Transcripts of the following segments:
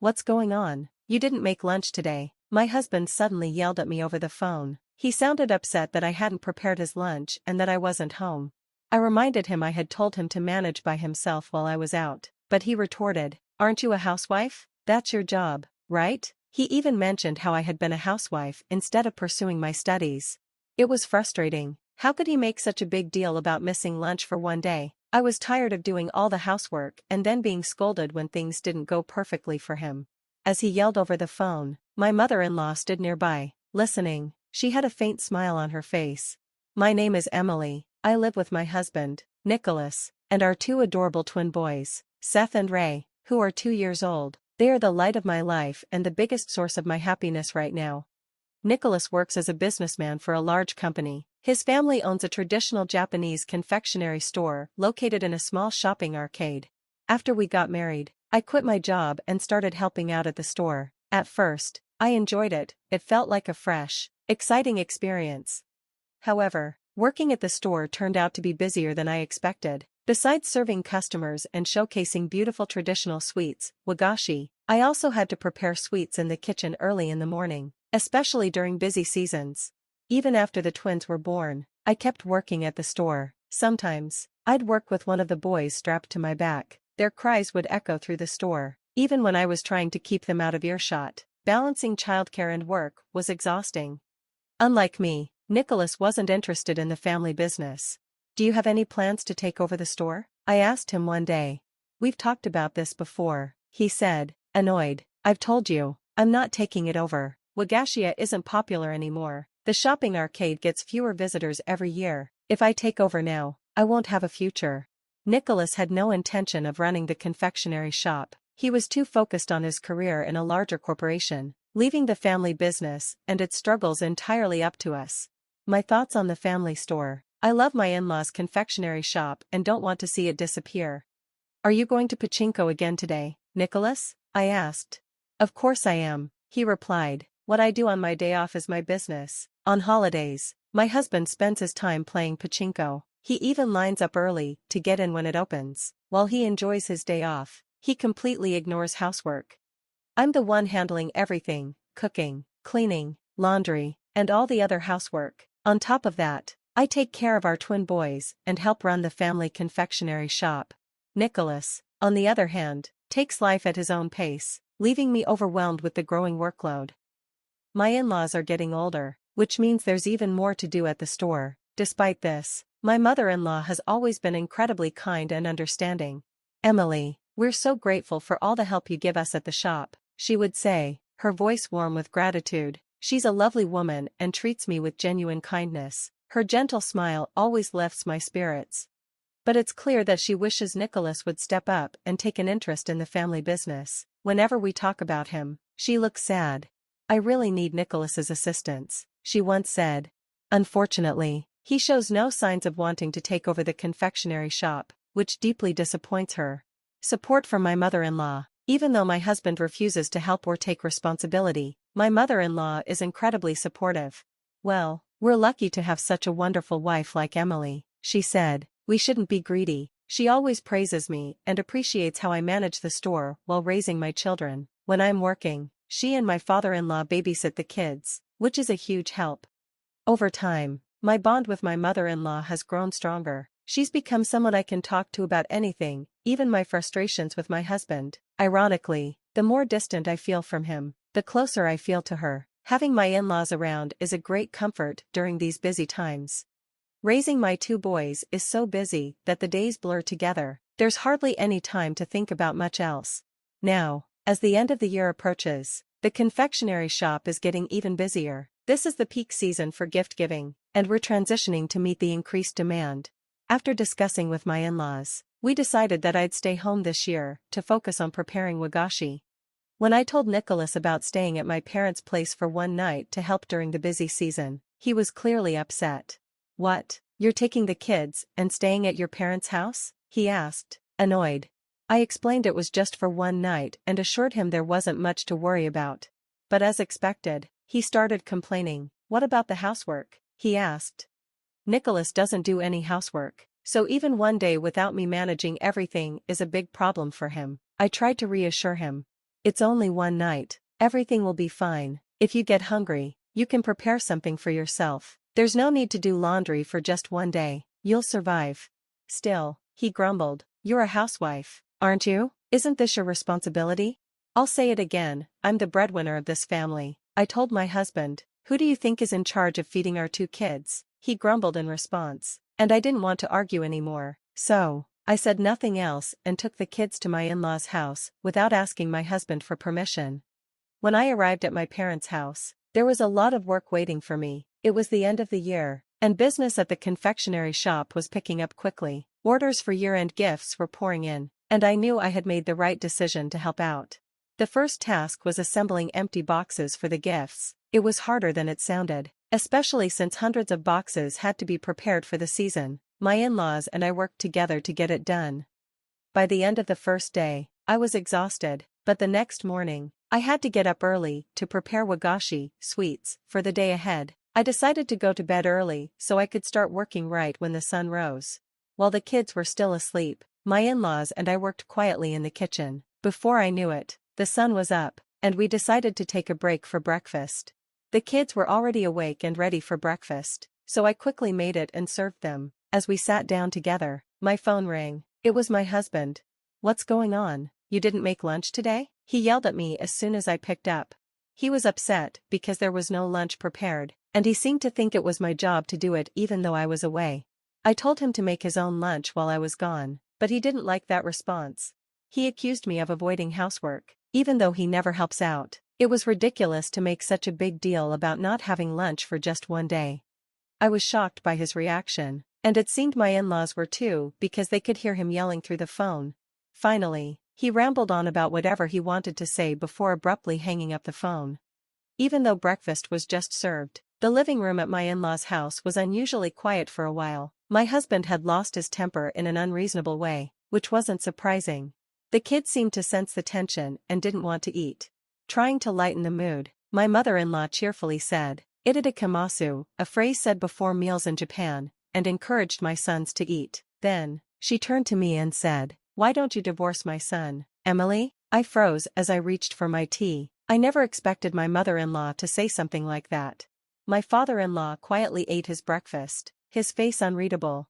What's going on? You didn't make lunch today. My husband suddenly yelled at me over the phone. He sounded upset that I hadn't prepared his lunch and that I wasn't home. I reminded him I had told him to manage by himself while I was out, but he retorted, "Aren't you a housewife? That's your job, right?" He even mentioned how I had been a housewife instead of pursuing my studies. It was frustrating. How could he make such a big deal about missing lunch for one day? I was tired of doing all the housework and then being scolded when things didn't go perfectly for him. As he yelled over the phone, my mother-in-law stood nearby, listening. She had a faint smile on her face. "My name is Emily. I live with my husband, Nicholas, and our two adorable twin boys, Seth and Ray, who are 2 years old. They are the light of my life and the biggest source of my happiness right now." Nicholas works as a businessman for a large company. His family owns a traditional Japanese confectionery store located in a small shopping arcade. After we got married, I quit my job and started helping out at the store. At first, I enjoyed it. It felt like a fresh, exciting experience. However, working at the store turned out to be busier than I expected. Besides serving customers and showcasing beautiful traditional sweets, wagashi, I also had to prepare sweets in the kitchen early in the morning, especially during busy seasons. Even after the twins were born, I kept working at the store. Sometimes, I'd work with one of the boys strapped to my back. Their cries would echo through the store, even when I was trying to keep them out of earshot. Balancing childcare and work was exhausting. Unlike me, Nicholas wasn't interested in the family business. "Do you have any plans to take over the store?" I asked him one day. "We've talked about this before," he said, annoyed. "I've told you, I'm not taking it over. Wagashia isn't popular anymore. The shopping arcade gets fewer visitors every year. If I take over now, I won't have a future." Nicholas had no intention of running the confectionery shop. He was too focused on his career in a larger corporation, leaving the family business and its struggles entirely up to us. My thoughts on the family store. I love my in-laws' confectionery shop and don't want to see it disappear. "Are you going to pachinko again today, Nicholas?" I asked. "Of course I am," he replied. "What I do on my day off is my business." On holidays, my husband spends his time playing pachinko. He even lines up early to get in when it opens. While he enjoys his day off, he completely ignores housework. I'm the one handling everything: cooking, cleaning, laundry, and all the other housework. On top of that, I take care of our twin boys and help run the family confectionery shop. Nicholas, on the other hand, takes life at his own pace, leaving me overwhelmed with the growing workload. My in-laws are getting older, which means there's even more to do at the store. Despite this, my mother-in-law has always been incredibly kind and understanding. "Emily, we're so grateful for all the help you give us at the shop," she would say, her voice warm with gratitude. She's a lovely woman and treats me with genuine kindness. Her gentle smile always lifts my spirits. But it's clear that she wishes Nicholas would step up and take an interest in the family business. Whenever we talk about him, she looks sad. "I really need Nicholas's assistance," she once said. Unfortunately, he shows no signs of wanting to take over the confectionery shop, which deeply disappoints her. Support from my mother-in-law. Even though my husband refuses to help or take responsibility, my mother-in-law is incredibly supportive. "Well, we're lucky to have such a wonderful wife like Emily," she said. "We shouldn't be greedy." She always praises me and appreciates how I manage the store while raising my children. When I'm working, she and my father-in-law babysit the kids, which is a huge help. Over time, my bond with my mother-in-law has grown stronger. She's become someone I can talk to about anything, even my frustrations with my husband. Ironically, the more distant I feel from him, the closer I feel to her. Having my in-laws around is a great comfort during these busy times. Raising my two boys is so busy that the days blur together. There's hardly any time to think about much else. Now, as the end of the year approaches, the confectionery shop is getting even busier. This is the peak season for gift giving, and we're transitioning to meet the increased demand. After discussing with my in-laws, we decided that I'd stay home this year to focus on preparing wagashi. When I told Nicholas about staying at my parents' place for one night to help during the busy season, he was clearly upset. "What, you're taking the kids and staying at your parents' house?" he asked, annoyed. I explained it was just for one night and assured him there wasn't much to worry about. But as expected, he started complaining. "What about the housework?" he asked. "Nicholas doesn't do any housework, so even one day without me managing everything is a big problem for him." I tried to reassure him. It's only one night. Everything will be fine. If you get hungry, you can prepare something for yourself. There's no need to do laundry for just one day. You'll survive. Still, he grumbled, you're a housewife, aren't you? Isn't this your responsibility? I'll say it again, I'm the breadwinner of this family. I told my husband, who do you think is in charge of feeding our 2 kids? He grumbled in response, and I didn't want to argue anymore. So, I said nothing else and took the kids to my in-laws' house without asking my husband for permission. When I arrived at my parents' house, there was a lot of work waiting for me. It was the end of the year, and business at the confectionery shop was picking up quickly. Orders for year-end gifts were pouring in, and I knew I had made the right decision to help out. The first task was assembling empty boxes for the gifts. It was harder than it sounded, especially since hundreds of boxes had to be prepared for the season. My in-laws and I worked together to get it done. By the end of the first day, I was exhausted, but the next morning, I had to get up early to prepare wagashi sweets for the day ahead. I decided to go to bed early so I could start working right when the sun rose. While the kids were still asleep, my in-laws and I worked quietly in the kitchen. Before I knew it, the sun was up, and we decided to take a break for breakfast. The kids were already awake and ready for breakfast, so I quickly made it and served them. As we sat down together, my phone rang. It was my husband. What's going on? You didn't make lunch today? He yelled at me as soon as I picked up. He was upset because there was no lunch prepared, and he seemed to think it was my job to do it even though I was away. I told him to make his own lunch while I was gone, but he didn't like that response. He accused me of avoiding housework, even though he never helps out. It was ridiculous to make such a big deal about not having lunch for just one day. I was shocked by his reaction, and it seemed my in-laws were too because they could hear him yelling through the phone. Finally, he rambled on about whatever he wanted to say before abruptly hanging up the phone. Even though breakfast was just served, the living room at my in-laws' house was unusually quiet for a while. My husband had lost his temper in an unreasonable way, which wasn't surprising. The kids seemed to sense the tension and didn't want to eat. Trying to lighten the mood, my mother-in-law cheerfully said, "Itadakamasu," a phrase said before meals in Japan, and encouraged my sons to eat. Then, she turned to me and said, "Why don't you divorce my son, Emily?" I froze as I reached for my tea. I never expected my mother-in-law to say something like that. My father-in-law quietly ate his breakfast, his face unreadable.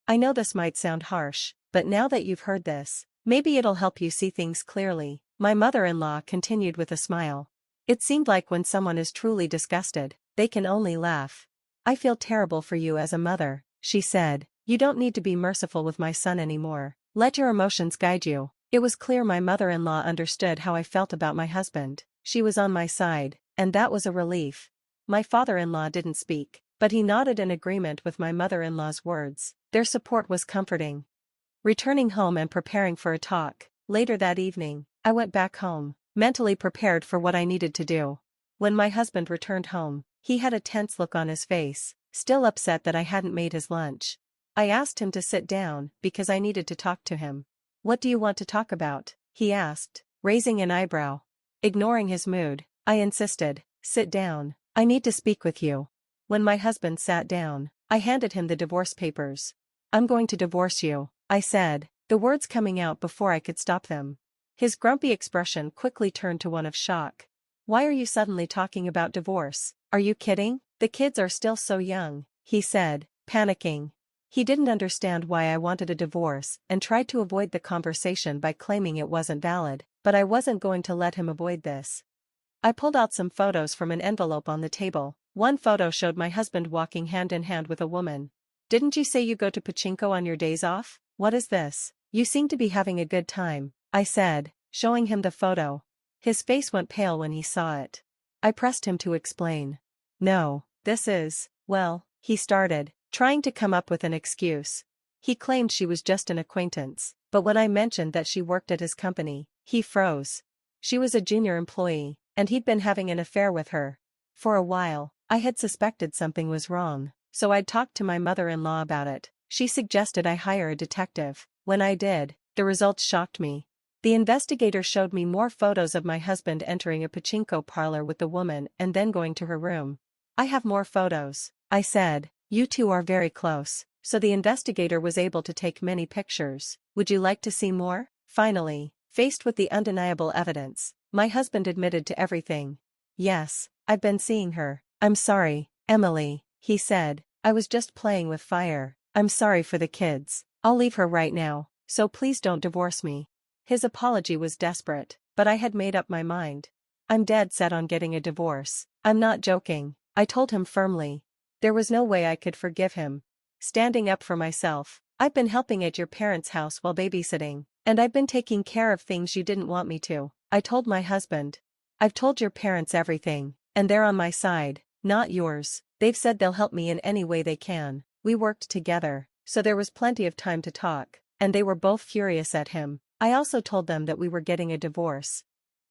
I know this might sound harsh, but now that you've heard this, maybe it'll help you see things clearly, my mother-in-law continued with a smile. It seemed like when someone is truly disgusted, they can only laugh. I feel terrible for you as a mother, she said. You don't need to be merciful with my son anymore. Let your emotions guide you. It was clear my mother-in-law understood how I felt about my husband. She was on my side, and that was a relief. My father-in-law didn't speak, but he nodded in agreement with my mother-in-law's words. Their support was comforting. Returning home and preparing for a talk, later that evening, I went back home, mentally prepared for what I needed to do. When my husband returned home, he had a tense look on his face, still upset that I hadn't made his lunch. I asked him to sit down because I needed to talk to him. "What do you want to talk about?" he asked, raising an eyebrow. Ignoring his mood, I insisted, "Sit down, I need to speak with you." When my husband sat down, I handed him the divorce papers. "I'm going to divorce you," I said, the words coming out before I could stop them. His grumpy expression quickly turned to one of shock. "Why are you suddenly talking about divorce? Are you kidding? The kids are still so young," he said, panicking. He didn't understand why I wanted a divorce and tried to avoid the conversation by claiming it wasn't valid, but I wasn't going to let him avoid this. I pulled out some photos from an envelope on the table. One photo showed my husband walking hand in hand with a woman. "Didn't you say you go to pachinko on your days off? What is this? You seem to be having a good time," I said, showing him the photo. His face went pale when he saw it. I pressed him to explain. "No, this is," well, he started, trying to come up with an excuse. He claimed she was just an acquaintance, but when I mentioned that she worked at his company, he froze. She was a junior employee, and he'd been having an affair with her. For a while, I had suspected something was wrong, so I'd talked to my mother-in-law about it. She suggested I hire a detective. When I did, the results shocked me. The investigator showed me more photos of my husband entering a pachinko parlor with the woman and then going to her room. "I have more photos," I said. "You two are very close, so the investigator was able to take many pictures. Would you like to see more?" Finally, faced with the undeniable evidence, My husband admitted to everything. Yes, I've been seeing her. I'm sorry, Emily, he said. I was just playing with fire. I'm sorry for the kids. I'll leave her right now, so please don't divorce me. His apology was desperate, but I had made up my mind. I'm dead set on getting a divorce. I'm not joking, I told him firmly. There was no way I could forgive him. Standing up for myself, I've been helping at your parents' house while babysitting, and I've been taking care of things you didn't want me to, I told my husband. I've told your parents everything, and they're on my side, not yours. They've said they'll help me in any way they can. We worked together, so there was plenty of time to talk, and they were both furious at him. I also told them that we were getting a divorce.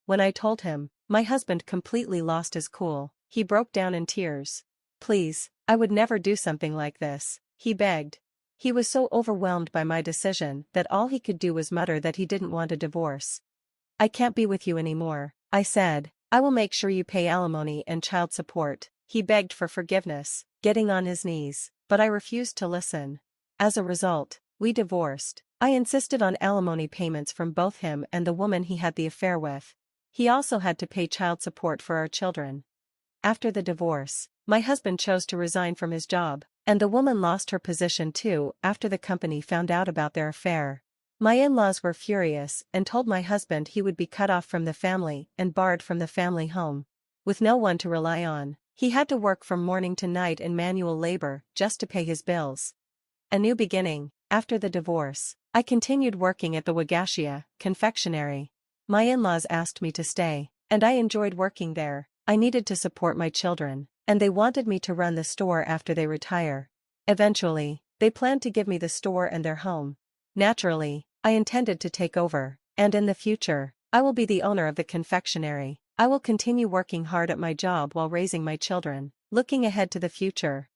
When I told him, my husband completely lost his cool. He broke down in tears. Please, I would never do something like this, he begged. He was so overwhelmed by my decision that all he could do was mutter that he didn't want a divorce. I can't be with you anymore, I said. I will make sure you pay alimony and child support. He begged for forgiveness, getting on his knees, but I refused to listen. As a result, we divorced. I insisted on alimony payments from both him and the woman he had the affair with. He also had to pay child support for our children. After the divorce, my husband chose to resign from his job, and the woman lost her position too after the company found out about their affair. My in-laws were furious and told my husband he would be cut off from the family and barred from the family home. With no one to rely on, he had to work from morning to night in manual labor just to pay his bills. A new beginning. After the divorce, I continued working at the Wagashia confectionery. My in-laws asked me to stay, and I enjoyed working there. I needed to support my children, and they wanted me to run the store after they retire. Eventually, they planned to give me the store and their home. Naturally, I intended to take over, and in the future, I will be the owner of the confectionery. I will continue working hard at my job while raising my children. Looking ahead to the future,